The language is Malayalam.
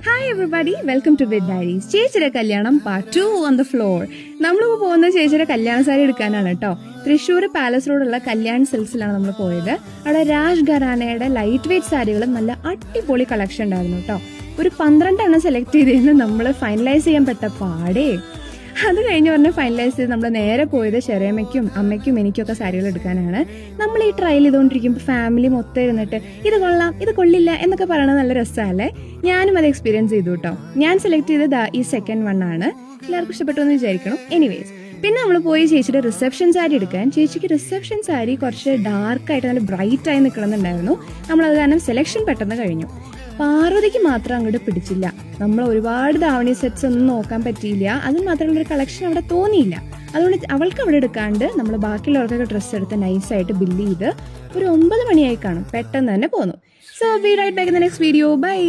Hi everybody, welcome to with diaries. ചേച്ചിയുടെ കല്യാണം പാർട്ട് 2 ഓൺ ദ ഫ്ലോർ. നമ്മളിപ്പോൾ പോകുന്ന ചേച്ചിയുടെ കല്യാണ സാരി എടുക്കാനാണ് കേട്ടോ. തൃശ്ശൂർ പാലസ് റോഡുള്ള കല്യാൺ സിൽക്സിലാണ് നമ്മൾ പോയത്. അവിടെ രാജ് ഖറാനയുടെ ലൈറ്റ് വെയ്റ്റ് സാരികളും നല്ല അടിപൊളി കളക്ഷൻ ഉണ്ടായിരുന്നു കേട്ടോ. ഒരു 12 എണ്ണം സെലക്ട് ചെയ്തിരുന്നു. നമ്മൾ ഫൈനലൈസ് ചെയ്യാൻ പെട്ട പാടേ. അത് കഴിഞ്ഞ് പറഞ്ഞ് ഫൈനലൈസ് ചെയ്ത് നമ്മൾ നേരെ പോയത് ചെറിയമ്മയ്ക്കും അമ്മയ്ക്കും എനിക്കൊക്കെ സാരികൾ എടുക്കാനാണ്. നമ്മൾ ഈ ട്രയൽ ചെയ്തുകൊണ്ടിരിക്കുമ്പോൾ ഫാമിലി മൊത്തം ഇരുന്നിട്ട് ഇത് കൊള്ളാം ഇത് കൊള്ളില്ല എന്നൊക്കെ പറയണത് നല്ല രസമല്ലേ. ഞാനും അത് എക്സ്പീരിയൻസ് ചെയ്തു കേട്ടോ. ഞാൻ സെലക്ട് ചെയ്തത് ഈ സെക്കൻഡ് വൺ ആണ്. എല്ലാവർക്കും ഇഷ്ടപ്പെട്ടു എന്ന് വിചാരിക്കണം. എനിവേസ്, പിന്നെ നമ്മൾ പോയി ചേച്ചിയുടെ റിസപ്ഷൻ സാരി എടുക്കാൻ. ചേച്ചിക്ക് റിസപ്ഷൻ സാരി കുറച്ച് ഡാർക്കായിട്ട് നല്ല ബ്രൈറ്റ് ആയി നിൽക്കണമെന്നുണ്ടായിരുന്നു. നമ്മളത് കാരണം സെലക്ഷൻ പെട്ടെന്ന് കഴിഞ്ഞു. പാർവതിക്ക് മാത്രം അങ്ങോട്ട് പിടിച്ചില്ല. നമ്മൾ ഒരുപാട് ധാവണി സെറ്റ്സ് ഒന്നും നോക്കാൻ പറ്റിയില്ല. അതിന് മാത്രമുള്ള ഒരു കളക്ഷൻ അവിടെ തോന്നിയില്ല. അതുകൊണ്ട് അവൾക്ക് അവിടെ എടുക്കാണ്ട് നമ്മൾ ബാക്കിയുള്ളവർക്കൊക്കെ ഡ്രസ്സ് എടുത്ത് നൈസായിട്ട് ബില്ല് ചെയ്ത് ഒരു 9 മണിയായി കാണും. പെട്ടെന്ന് തന്നെ പോന്നു. So be right back in the next video. By.